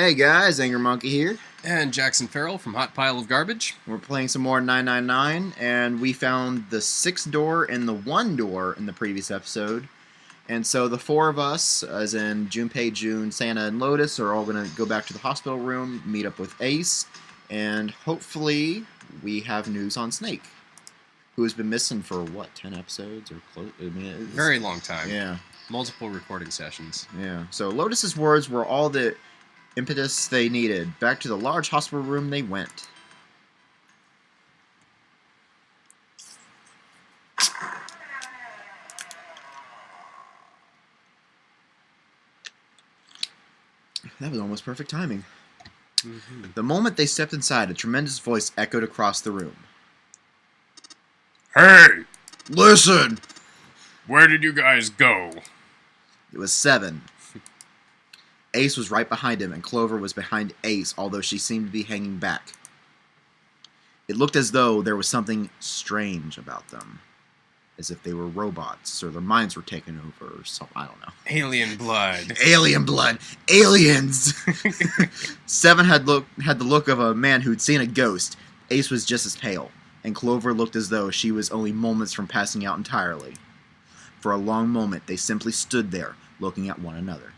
Hey guys, Angry Monkey here. And Jackson Ferrell from Hot Pile of Garbage. We're playing some more 999, and we found the 6 door and the 1 door in the previous episode. And so the 4 of us, as in Junpei, June, Santa, and Lotus, are all going to go back to the hospital room, meet up with Ace, and hopefully we have news on Snake, who has been missing for, what, 10 episodes? Or close? I mean, very long time. Yeah. Multiple recording sessions. Yeah. So Lotus's words were all the impetus they needed. Back to the large hospital room they went. That was almost perfect timing. The moment they stepped inside, a tremendous voice echoed across the room. Hey! Listen! Where did you guys go? It was 7. Ace was right behind him, and Clover was behind Ace, although she seemed to be hanging back. It looked as though there was something strange about them. As if they were robots, or their minds were taken over, or something. I don't know. Alien blood. Alien blood! Aliens! 7 had the look of a man who'd seen a ghost. Ace was just as pale, and Clover looked as though she was only moments from passing out entirely. For a long moment, they simply stood there, looking at one another.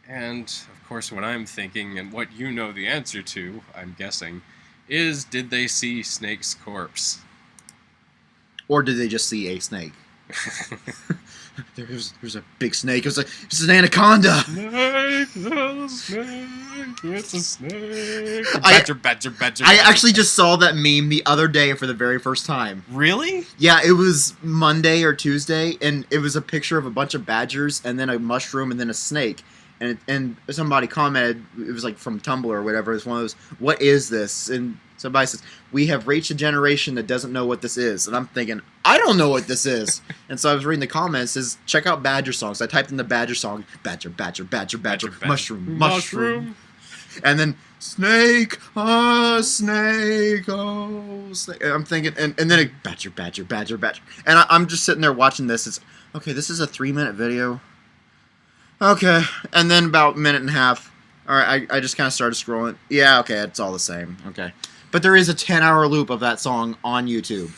And, of course, what I'm thinking, and what you know the answer to, I'm guessing, is did they see Snake's corpse? Or did they just see a snake? There's a big snake. It's an anaconda. Snake, the snake, it's a snake. Badger. I actually just saw that meme the other day for the very first time. Really? Yeah, it was Monday or Tuesday, and it was a picture of a bunch of badgers, and then a mushroom, and then a snake. And somebody commented, it was like from Tumblr or whatever, it was one of those, what is this? And somebody says, we have reached a generation that doesn't know what this is. And I'm thinking, I don't know what this is. And so I was reading the comments, it says, check out Badger songs. I typed in the Badger song, badger, mushroom. And then, snake, oh, snake, oh, snake. And I'm thinking, and then badger. And I'm just sitting there watching this. It's, okay, this is a 3-minute video. Okay, and then about a minute and a half, alright, I just kind of started scrolling. Yeah, okay, it's all the same. Okay. But there is a 10-hour loop of that song on YouTube.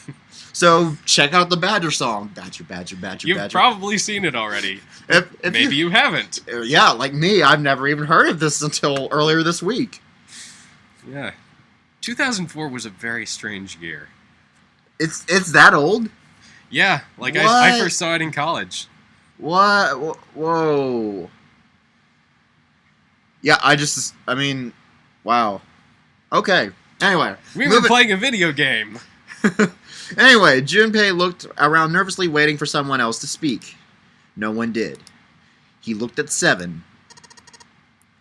So, check out the Badger song. Badger. You've probably seen it already. If Maybe you haven't. Yeah, like me, I've never even heard of this until earlier this week. Yeah. 2004 was a very strange year. It's that old? Yeah, like I first saw it in college. What? Whoa. Yeah, I mean, wow. Okay. Anyway. We were playing a video game. Anyway, Junpei looked around nervously waiting for someone else to speak. No one did. He looked at 7.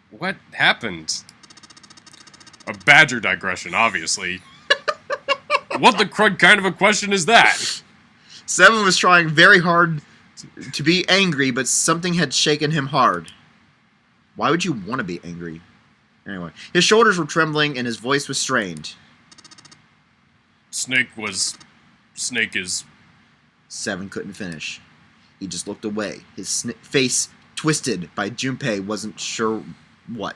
What happened? A badger digression, obviously. What the crud kind of a question is that? 7 was trying very hard to be angry, but something had shaken him hard. Why would you want to be angry? Anyway, his shoulders were trembling and his voice was strained. Snake is... 7 couldn't finish. He just looked away. His face twisted by Junpei wasn't sure what.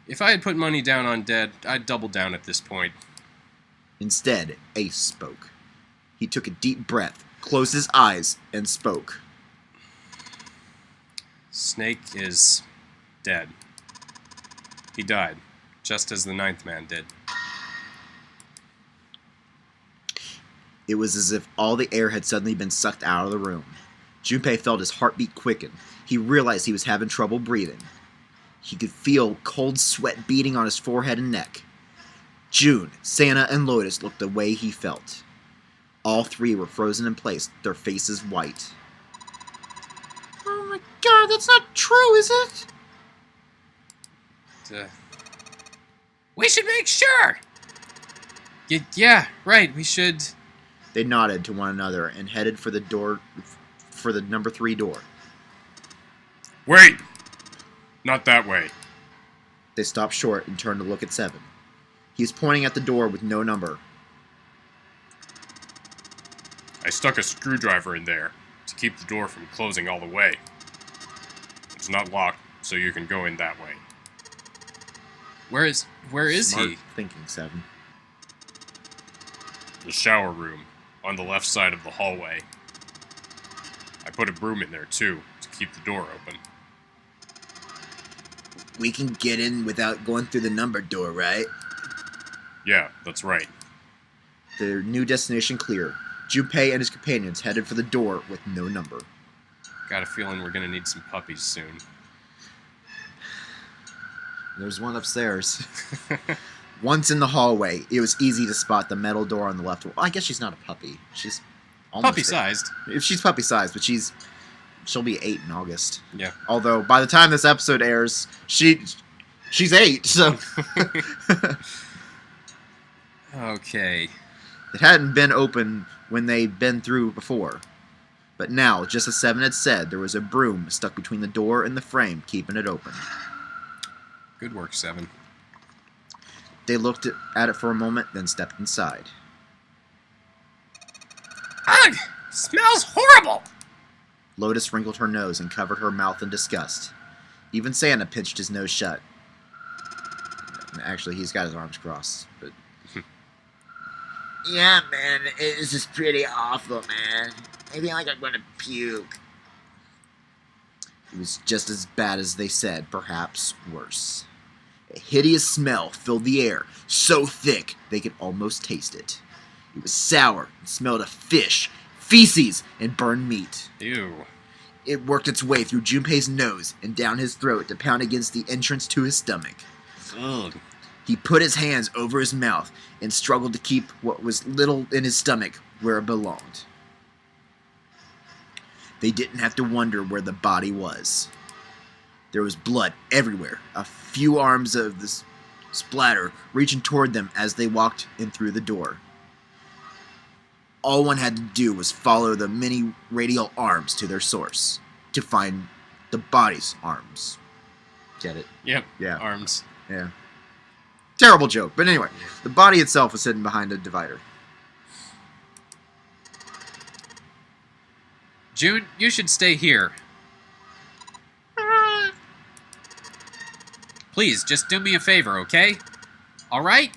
If I had put money down on dead, I'd double down at this point. Instead, Ace spoke. He took a deep breath, closed his eyes, and spoke. Snake is dead. He died, just as the 9th man did. It was as if all the air had suddenly been sucked out of the room. Junpei felt his heartbeat quicken. He realized he was having trouble breathing. He could feel cold sweat beating on his forehead and neck. June, Santa, and Lotus looked the way he felt. All 3 were frozen in place, their faces white. Oh my god, that's not true, is it? We should make sure! Yeah, right, we should... They nodded to one another and headed for the door, for the number 3 door. Wait! Not that way. They stopped short and turned to look at 7. He was pointing at the door with no number. I stuck a screwdriver in there to keep the door from closing all the way. It's not locked, so you can go in that way. Where is Smart he? thinking, 7. The shower room, on the left side of the hallway. I put a broom in there, too, to keep the door open. We can get in without going through the numbered door, right? Yeah, that's right. Their new destination clear. Junpei and his companions headed for the door with no number. Got a feeling we're gonna need some puppies soon. There's one upstairs. Once in the hallway, it was easy to spot the metal door on the left wall. I guess she's not a puppy. She's almost Puppy-sized. If she's puppy-sized, but she'll be 8 in August. Yeah. Although by the time this episode airs, she's 8. So Okay. it hadn't been open when they'd been through before. But now, just as 7 had said, there was a broom stuck between the door and the frame, keeping it open. Good work, 7. They looked at it for a moment, then stepped inside. Ugh! Smells horrible! Lotus wrinkled her nose and covered her mouth in disgust. Even Santa pinched his nose shut. Actually, he's got his arms crossed, but... Yeah, man, this is pretty awful, man. I feel like I'm gonna puke. It was just as bad as they said, perhaps worse. A hideous smell filled the air, so thick they could almost taste it. It was sour and smelled of fish, feces, and burned meat. Ew. It worked its way through Junpei's nose and down his throat to pound against the entrance to his stomach. Ugh. He put his hands over his mouth and struggled to keep what was little in his stomach where it belonged. They didn't have to wonder where the body was. There was blood everywhere, a few arms of the splatter reaching toward them as they walked in through the door. All one had to do was follow the many radial arms to their source, to find the body's arms. Get it? Yep. Yeah. Arms. Yeah. Terrible joke, but anyway, the body itself was hidden behind a divider. June, you should stay here. Please, just do me a favor, okay? Alright?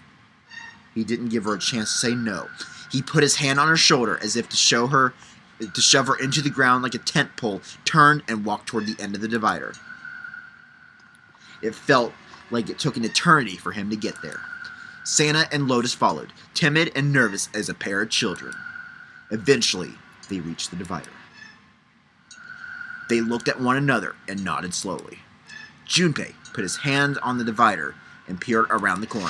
He didn't give her a chance to say no. He put his hand on her shoulder as if to shove her into the ground like a tent pole, turned and walked toward the end of the divider. It felt like it took an eternity for him to get there. Santa and Lotus followed, timid and nervous as a pair of children. Eventually, they reached the divider. They looked at one another and nodded slowly. Junpei put his hand on the divider and peered around the corner.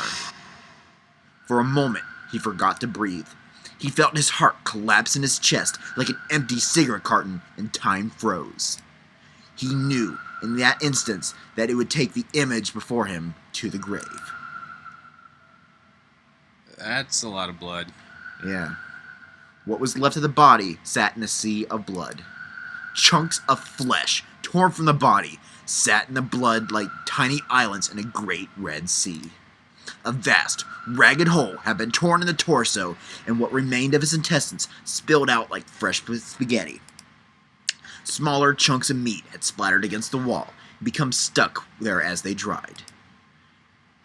For a moment, he forgot to breathe. He felt his heart collapse in his chest like an empty cigarette carton, and time froze. He knew in that instance that it would take the image before him to the grave. That's a lot of blood. Yeah. What was left of the body sat in a sea of blood. Chunks of flesh, torn from the body, sat in the blood like tiny islands in a great red sea. A vast, ragged hole had been torn in the torso, and what remained of his intestines spilled out like fresh spaghetti. Smaller chunks of meat had splattered against the wall and become stuck there as they dried.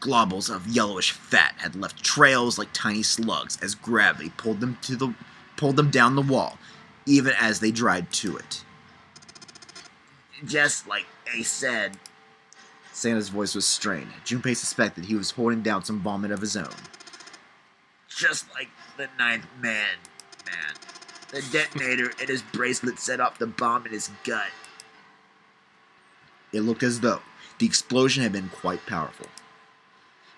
Globules of yellowish fat had left trails like tiny slugs as gravity pulled them down the wall, even as they dried to it. Just like they said. Santa's voice was strained. Junpei suspected he was holding down some vomit of his own. Just like the ninth man. The detonator in his bracelet set off the bomb in his gut. It looked as though the explosion had been quite powerful.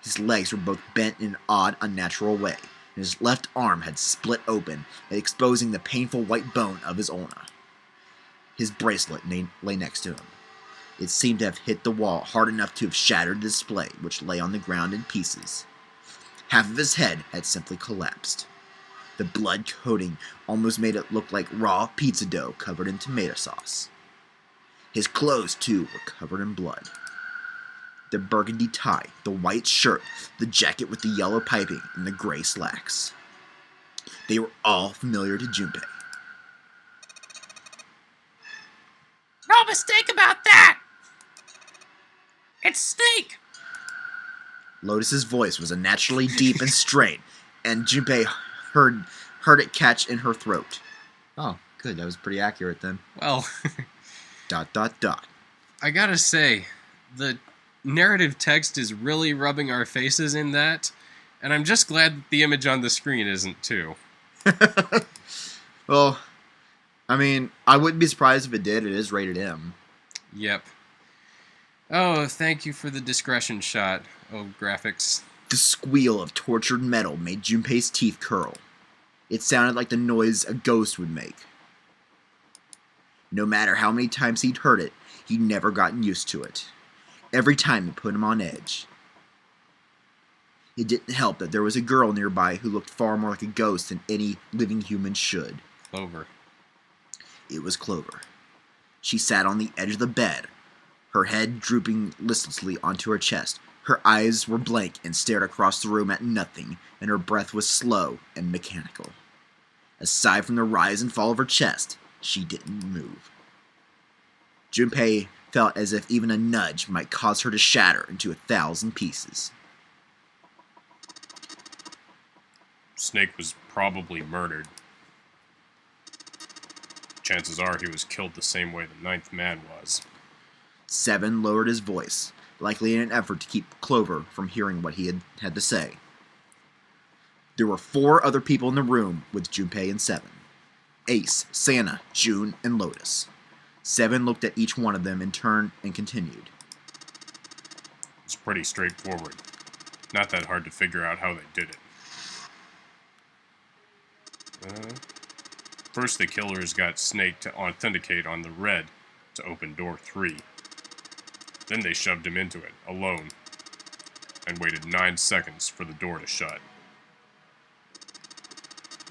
His legs were both bent in an odd, unnatural way, and his left arm had split open, exposing the painful white bone of his ulna. His bracelet lay next to him. It seemed to have hit the wall hard enough to have shattered the display, which lay on the ground in pieces. Half of his head had simply collapsed. The blood coating almost made it look like raw pizza dough covered in tomato sauce. His clothes, too, were covered in blood. The burgundy tie, the white shirt, the jacket with the yellow piping, and the gray slacks. They were all familiar to Junpei. No mistake about that! It's Snake! Lotus's voice was unnaturally deep and strained, and Junpei heard it catch in her throat. Oh, good. That was pretty accurate then. Well, ... I gotta say, the narrative text is really rubbing our faces in that, and I'm just glad that the image on the screen isn't too. Well, I mean, I wouldn't be surprised if it did. It is rated M. Yep. Oh, thank you for the discretion shot. Oh, graphics. The squeal of tortured metal made Junpei's teeth curl. It sounded like the noise a ghost would make. No matter how many times he'd heard it, he'd never gotten used to it. Every time it put him on edge. It didn't help that there was a girl nearby who looked far more like a ghost than any living human should. Clover. It was Clover. She sat on the edge of the bed, her head drooping listlessly onto her chest. Her eyes were blank and stared across the room at nothing, and her breath was slow and mechanical. Aside from the rise and fall of her chest, she didn't move. Junpei felt as if even a nudge might cause her to shatter into 1,000 pieces. Snake was probably murdered. Chances are he was killed the same way the ninth man was. Seven lowered his voice, likely in an effort to keep Clover from hearing what he had to say. There were 4 other people in the room with Junpei and Seven. Ace, Santa, June, and Lotus. Seven looked at each one of them in turn and continued. It's pretty straightforward. Not that hard to figure out how they did it. First, the killers got Snake to authenticate on the red to open door 3. Then they shoved him into it, alone, and waited 9 seconds for the door to shut.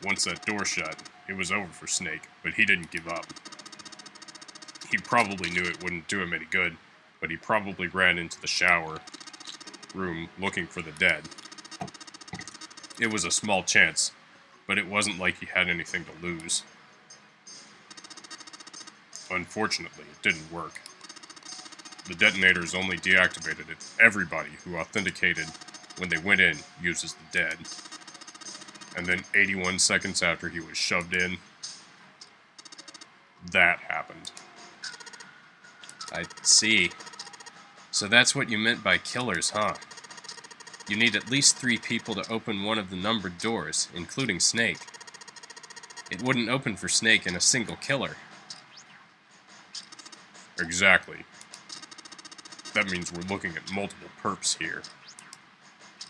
Once that door shut, it was over for Snake, but he didn't give up. He probably knew it wouldn't do him any good, but he probably ran into the shower room looking for the dead. It was a small chance, but it wasn't like he had anything to lose. Unfortunately, it didn't work. The detonators only deactivated if everybody who authenticated when they went in uses the dead. And then 81 seconds after he was shoved in, that happened. I see. So that's what you meant by killers, huh? You need at least 3 people to open one of the numbered doors, including Snake. It wouldn't open for Snake in a single killer. Exactly. That means we're looking at multiple perps here.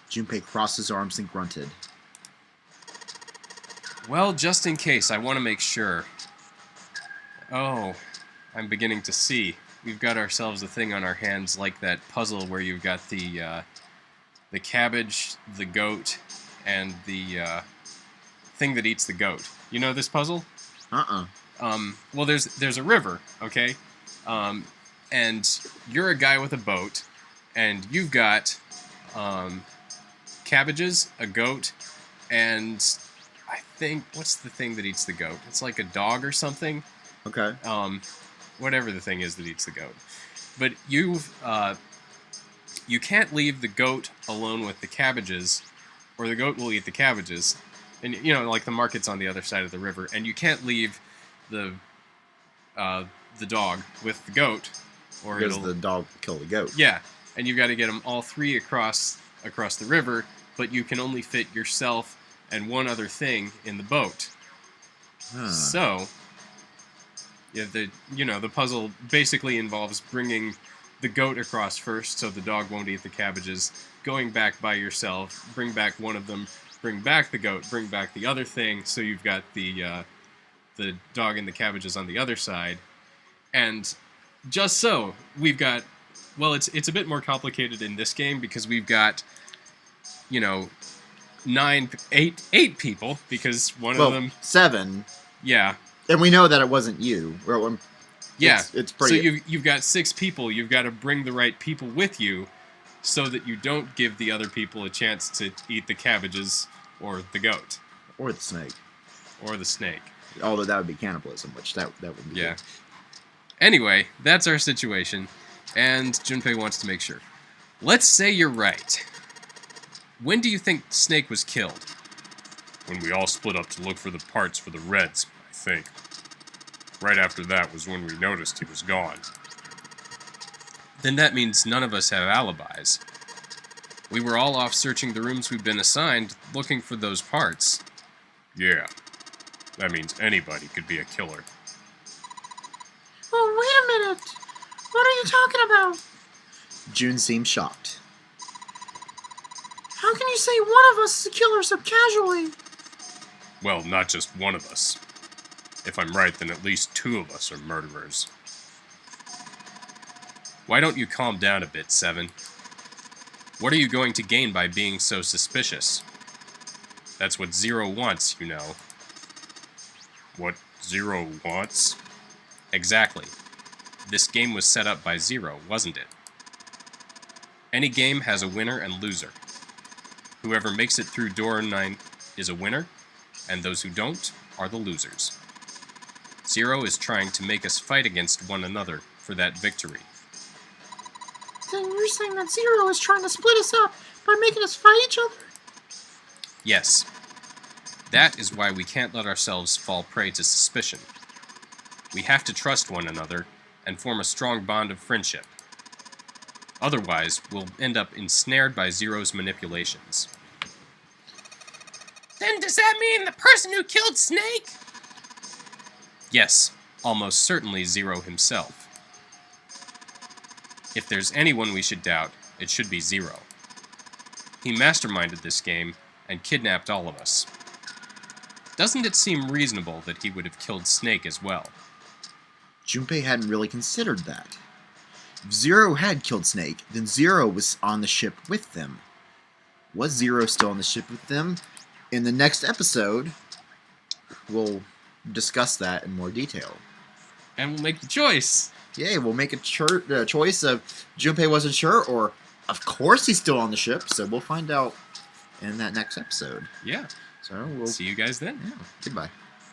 Junpei crossed his arms and grunted. Well, just in case, I want to make sure. Oh, I'm beginning to see. We've got ourselves a thing on our hands like that puzzle where you've got the cabbage, the goat, and the thing that eats the goat. You know this puzzle? Well, there's a river, okay? And you're a guy with a boat, and you've got cabbages, a goat, and I think, what's the thing that eats the goat? It's like a dog or something. Okay. Whatever the thing is that eats the goat. But you can't leave the goat alone with the cabbages, or the goat will eat the cabbages. And, you know, like the market's on the other side of the river, and you can't leave the dog with the goat, or because the dog will kill the goat. Yeah, and you've got to get them all 3 across the river, but you can only fit yourself and one other thing in the boat. So, yeah, the puzzle basically involves bringing the goat across first, so the dog won't eat the cabbages, going back by yourself, bring back one of them, bring back the goat, bring back the other thing, so you've got the dog and the cabbages on the other side. And just so, we've got, well, it's a bit more complicated in this game because we've got, you know, 8 people, because one of them... 7. Yeah. And we know that it wasn't you. Yeah. It's pretty... So you've got 6 people. You've got to bring the right people with you so that you don't give the other people a chance to eat the cabbages or the goat. Or the snake. Or the snake. Although that would be cannibalism, which that would be... Yeah. Good. Anyway, that's our situation, and Junpei wants to make sure. Let's say you're right. When do you think Snake was killed? When we all split up to look for the parts for the Reds, I think. Right after that was when we noticed he was gone. Then that means none of us have alibis. We were all off searching the rooms we'd been assigned, looking for those parts. Yeah. That means anybody could be a killer. Oh, wait a minute. What are you talking about? June seemed shocked. How can you say one of us is a killer so casually? Well, not just one of us. If I'm right, then at least 2 of us are murderers. Why don't you calm down a bit, Seven? What are you going to gain by being so suspicious? That's what Zero wants, you know. What Zero wants? Exactly. This game was set up by Zero, wasn't it? Any game has a winner and loser. Whoever makes it through door 9 is a winner, and those who don't are the losers. Zero is trying to make us fight against one another for that victory. Then you're saying that Zero is trying to split us up by making us fight each other? Yes. That is why we can't let ourselves fall prey to suspicion. We have to trust one another and form a strong bond of friendship. Otherwise, we'll end up ensnared by Zero's manipulations. Then does that mean the person who killed Snake? Yes, almost certainly Zero himself. If there's anyone we should doubt, it should be Zero. He masterminded this game and kidnapped all of us. Doesn't it seem reasonable that he would have killed Snake as well? Junpei hadn't really considered that. If Zero had killed Snake, then Zero was on the ship with them. Was Zero still on the ship with them? In the next episode, we'll discuss that in more detail. And we'll make the choice. Yay, we'll make a choice of Junpei wasn't sure, or of course he's still on the ship, so we'll find out in that next episode. Yeah. So we'll See you guys then. Yeah, goodbye.